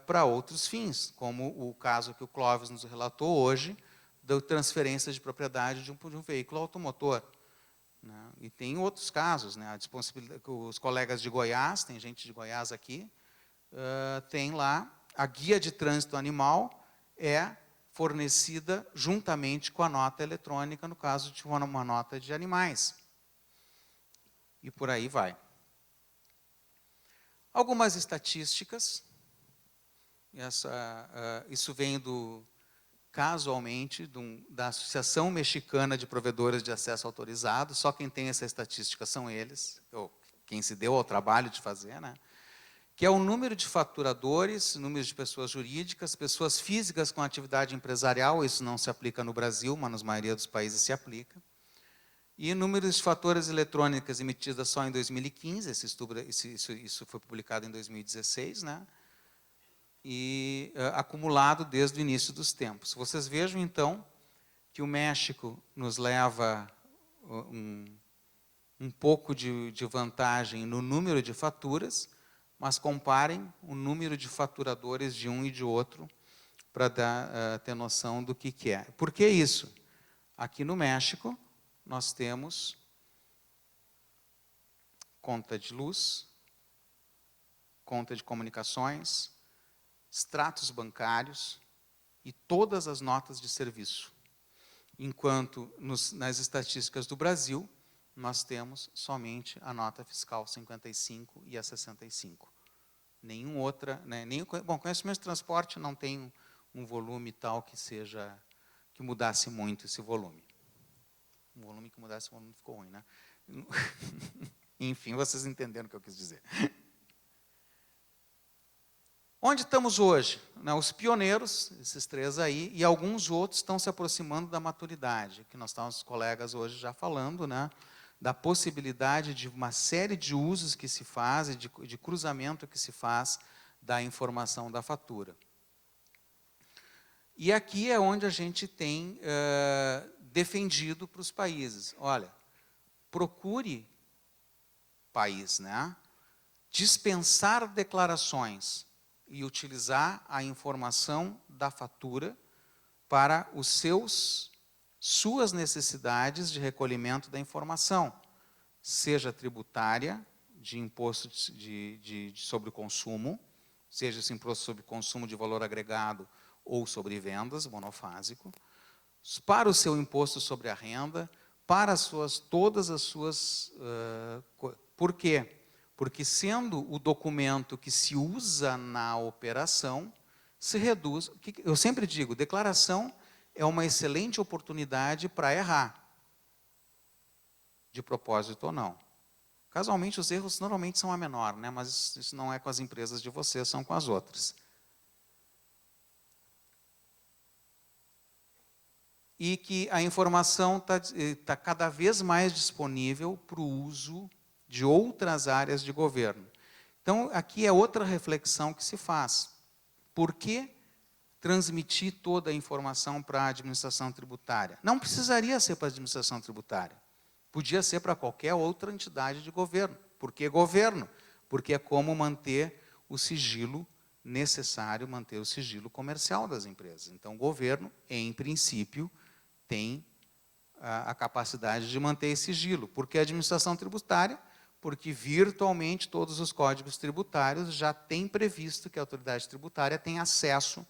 para outros fins, como o caso que o Clóvis nos relatou hoje, da transferência de propriedade de um veículo automotor. Né? E tem outros casos, né? Os colegas de Goiás, tem gente de Goiás aqui, tem lá a guia de trânsito animal é fornecida juntamente com a nota eletrônica, no caso de uma nota de animais. E por aí vai. Algumas estatísticas. Isso vem casualmente da Associação Mexicana de Provedores de Acesso Autorizado, só quem tem essa estatística são eles, ou quem se deu ao trabalho de fazer, né? Que é o número de faturadores, número de pessoas jurídicas, pessoas físicas com atividade empresarial, isso não se aplica no Brasil, mas na maioria dos países se aplica. E números de faturas eletrônicas emitidas só em 2015, isso foi publicado em 2016, né? E acumulado desde o início dos tempos. Vocês vejam, então, que o México nos leva um pouco de vantagem no número de faturas, mas comparem o número de faturadores de um e de outro para ter noção do que é. Por que isso? Aqui no México, nós temos conta de luz, conta de comunicações, extratos bancários e todas as notas de serviço. Enquanto nas estatísticas do Brasil, nós temos somente a nota fiscal 55 e a 65. Nenhum outra, né, bom, conhecimento de transporte não tem um volume tal que mudasse muito esse volume. Um volume que mudasse o volume ficou ruim, né? Enfim, vocês entenderam o que eu quis dizer. Onde estamos hoje? Os pioneiros, esses três aí, e alguns outros estão se aproximando da maturidade, que nós estamos, os colegas, hoje já falando, né, da possibilidade de uma série de usos que se faz, de cruzamento que se faz da informação da fatura. E aqui é onde a gente tem defendido para os países. Olha, procure, país, né, dispensar declarações e utilizar a informação da fatura para suas necessidades de recolhimento da informação, seja tributária, de imposto sobre o consumo, seja esse imposto sobre consumo de valor agregado ou sobre vendas, monofásico, para o seu imposto sobre a renda, para todas as suas... por quê? Porque sendo o documento que se usa na operação, se reduz... Eu sempre digo, declaração é uma excelente oportunidade para errar, de propósito ou não. Casualmente, os erros normalmente são a menor, né? Mas isso não é com as empresas de vocês, são com as outras. E que a informação tá cada vez mais disponível para o uso de outras áreas de governo. Então, aqui é outra reflexão que se faz. Por que transmitir toda a informação para a administração tributária? Não precisaria ser para a administração tributária. Podia ser para qualquer outra entidade de governo. Por que governo? Porque é como manter o sigilo necessário, manter o sigilo comercial das empresas. Então, o governo, em princípio, tem a capacidade de manter esse sigilo. Por que a administração tributária? Porque virtualmente todos os códigos tributários já têm previsto que a autoridade tributária tem acesso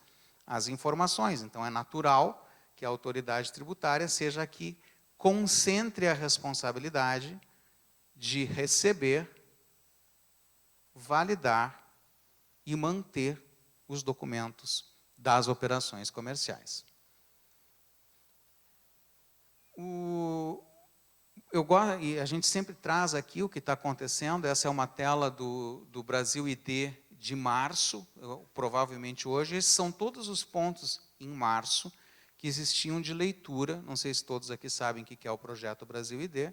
às informações. Então, é natural que a autoridade tributária seja a que concentre a responsabilidade de receber, validar e manter os documentos das operações comerciais. E a gente sempre traz aqui o que está acontecendo. Essa é uma tela do Brasil ID de março, provavelmente hoje. Esses são todos os pontos em março que existiam de leitura. Não sei se todos aqui sabem o que é o projeto Brasil ID.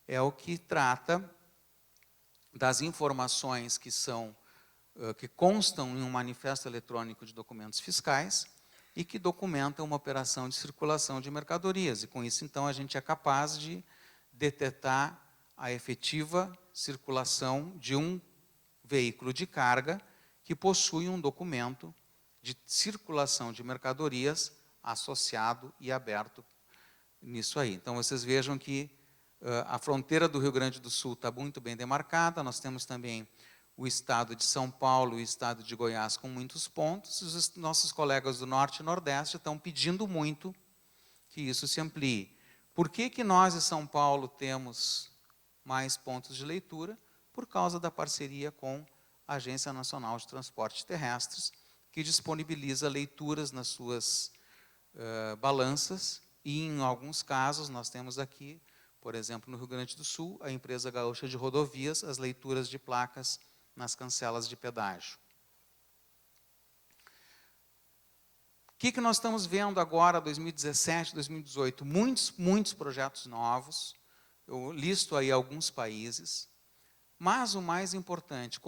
É o que trata das informações que constam em um manifesto eletrônico de documentos fiscais e que documentam uma operação de circulação de mercadorias. E com isso, então, a gente é capaz de detectar a efetiva circulação de um veículo de carga que possui um documento de circulação de mercadorias associado e aberto nisso aí. Então, vocês vejam que a fronteira do Rio Grande do Sul está muito bem demarcada. Nós temos também o estado de São Paulo e o estado de Goiás com muitos pontos. Os nossos colegas do Norte e Nordeste estão pedindo muito que isso se amplie. Por que nós em São Paulo temos mais pontos de leitura? Por causa da parceria com a Agência Nacional de Transportes Terrestres, que disponibiliza leituras nas suas balanças, e em alguns casos nós temos aqui, por exemplo, no Rio Grande do Sul, a empresa gaúcha de rodovias, as leituras de placas nas cancelas de pedágio. O que nós estamos vendo agora, 2017, 2018? Muitos projetos novos. Eu listo aí alguns países. Mas o mais importante,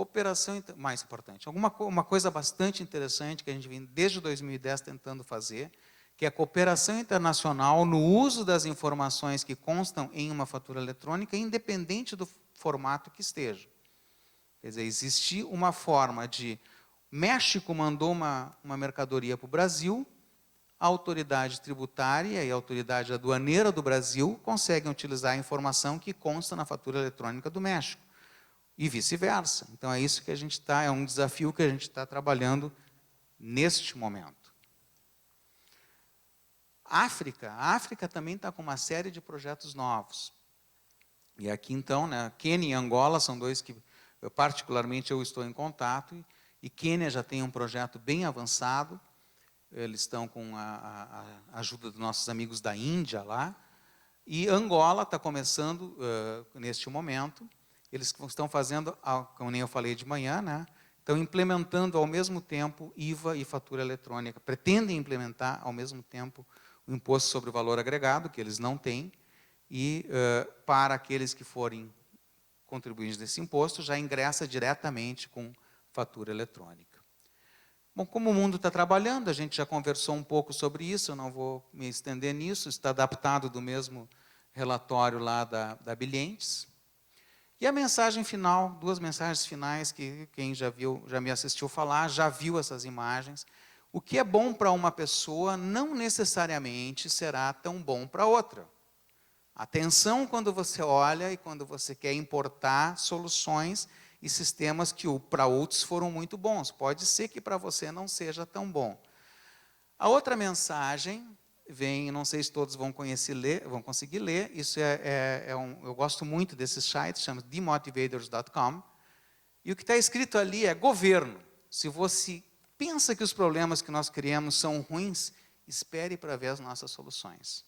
uma coisa bastante interessante que a gente vem desde 2010 tentando fazer, que é a cooperação internacional no uso das informações que constam em uma fatura eletrônica, independente do formato que esteja. Quer dizer, existe uma forma de... México mandou uma mercadoria para o Brasil, a autoridade tributária e a autoridade aduaneira do Brasil conseguem utilizar a informação que consta na fatura eletrônica do México. E vice-versa. Então, é isso que a gente é um desafio que a gente está trabalhando neste momento. A África também está com uma série de projetos novos. E aqui, então, né, Quênia e Angola são dois que, particularmente, eu estou em contato. E Quênia já tem um projeto bem avançado. Eles estão com a ajuda dos nossos amigos da Índia lá. E Angola está começando, neste momento. Eles estão fazendo, como nem eu falei de manhã, né, estão implementando ao mesmo tempo IVA e fatura eletrônica. Pretendem implementar ao mesmo tempo o imposto sobre o valor agregado, que eles não têm, e para aqueles que forem contribuintes desse imposto, já ingressa diretamente com fatura eletrônica. Bom, como o mundo está trabalhando, a gente já conversou um pouco sobre isso, eu não vou me estender nisso, está adaptado do mesmo relatório lá da Bilientes. E a mensagem final, duas mensagens finais, que quem já me assistiu falar, já viu essas imagens. O que é bom para uma pessoa não necessariamente será tão bom para outra. Atenção quando você olha e quando você quer importar soluções e sistemas que para outros foram muito bons. Pode ser que para você não seja tão bom. A outra mensagem vem, não sei se todos vão conseguir ler, isso eu gosto muito desses sites, chama demotivators.com, e o que está escrito ali é governo. Se você pensa que os problemas que nós criamos são ruins, espere para ver as nossas soluções.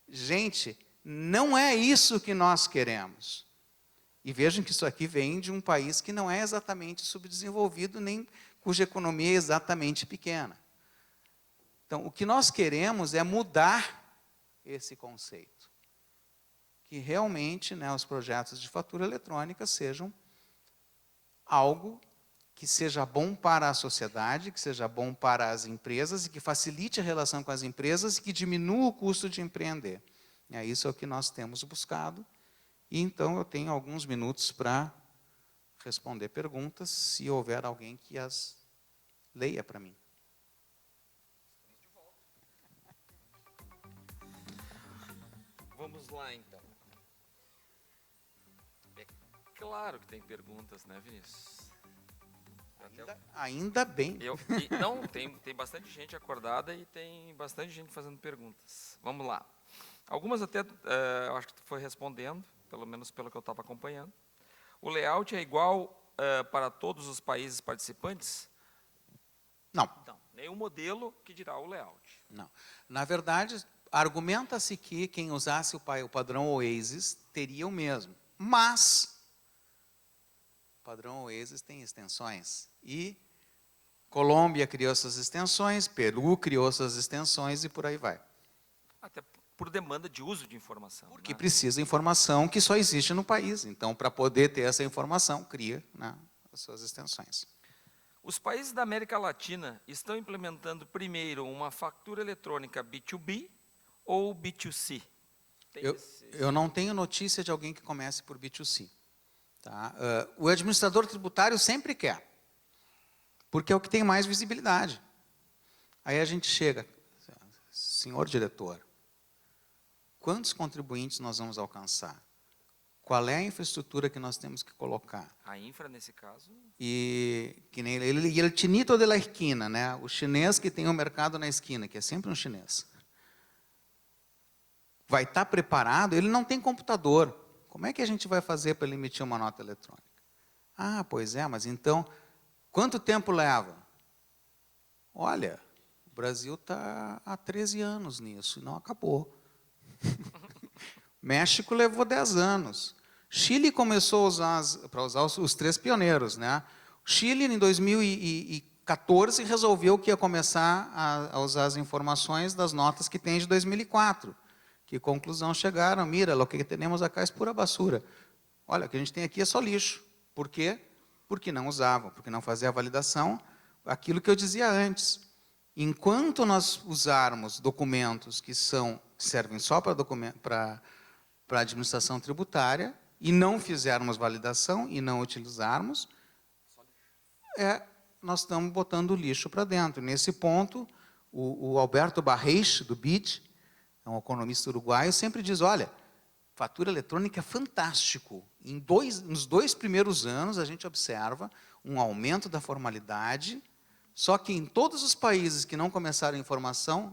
Gente, não é isso que nós queremos. E vejam que isso aqui vem de um país que não é exatamente subdesenvolvido, nem cuja economia é exatamente pequena. Então, o que nós queremos é mudar esse conceito. Que realmente, né, os projetos de fatura eletrônica sejam algo que seja bom para a sociedade, que seja bom para as empresas e que facilite a relação com as empresas e que diminua o custo de empreender. E isso é o que nós temos buscado. E então eu tenho alguns minutos para responder perguntas, se houver alguém que as leia para mim. Vamos lá, então. É claro que tem perguntas, né, Vinícius? Ainda bem. Não, tem bastante gente acordada e tem bastante gente fazendo perguntas. Vamos lá. Algumas até, eu acho que tu foi respondendo, pelo menos pelo que eu estava acompanhando. O layout é igual para todos os países participantes? Não. Não. Nenhum modelo que dirá o layout. Não. Na verdade, argumenta-se que quem usasse o padrão Oasis teria o mesmo. Mas o padrão Oasis tem extensões. E Colômbia criou suas extensões, Peru criou suas extensões e por aí vai. Até por demanda de uso de informação. Porque precisa de informação que só existe no país. Então, para poder ter essa informação, cria, né, as suas extensões. Os países da América Latina estão implementando primeiro uma fatura eletrônica B2B ou B2C? Eu não tenho notícia de alguém que comece por B2C. Tá? O administrador tributário sempre quer, porque é o que tem mais visibilidade. Aí a gente chega, senhor diretor, quantos contribuintes nós vamos alcançar? Qual é a infraestrutura que nós temos que colocar? A infra, nesse caso? E que nem ele chinito de la esquina, né? O chinês que tem o mercado na esquina, que é sempre um chinês. Vai estar preparado? Ele não tem computador. Como é que a gente vai fazer para ele emitir uma nota eletrônica? Ah, pois é, mas então, quanto tempo leva? Olha, o Brasil está há 13 anos nisso e não acabou. México levou 10 anos. Chile começou para usar os 3 pioneiros, né? Chile, em 2014, resolveu que ia começar a usar as informações das notas que tem de 2004. Que conclusão chegaram? Mira, o que temos acá é pura basura. Olha, o que a gente tem aqui é só lixo. Por quê? Porque não usavam, porque não fazia a validação. Aquilo que eu dizia antes. Enquanto nós usarmos documentos que servem só para a administração tributária e não fizermos validação e não utilizarmos, nós estamos botando lixo para dentro. Nesse ponto, o Alberto Barreich, do BID, é um economista uruguaio, sempre diz, olha, fatura eletrônica é fantástico. Nos 2 primeiros anos, a gente observa um aumento da formalidade, só que em todos os países que não começaram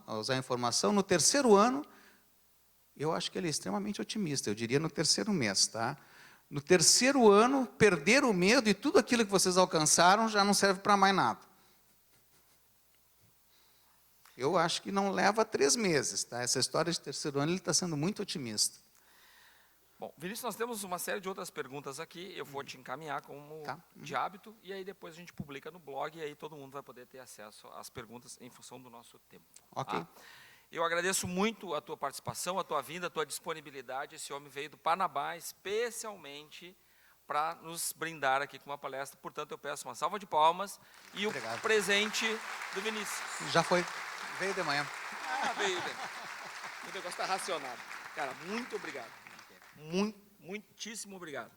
a usar a informação, no 3º ano, eu acho que ele é extremamente otimista, eu diria no 3º mês, tá? No 3º ano, perder o medo e tudo aquilo que vocês alcançaram já não serve para mais nada. Eu acho que não leva 3 meses, tá? Essa história de 3º ano, ele está sendo muito otimista. Bom, Vinícius, nós temos uma série de outras perguntas aqui, eu vou te encaminhar como de hábito, e aí depois a gente publica no blog, e aí todo mundo vai poder ter acesso às perguntas em função do nosso tempo. Ok. Tá? Eu agradeço muito a tua participação, a tua vinda, a tua disponibilidade. Esse homem veio do Panamá especialmente para nos brindar aqui com uma palestra. Portanto, eu peço uma salva de palmas e Obrigado. O presente do Vinícius. Já foi. Veio de manhã. Veio. O negócio está racionado. Cara, muito obrigado. Muitíssimo obrigado.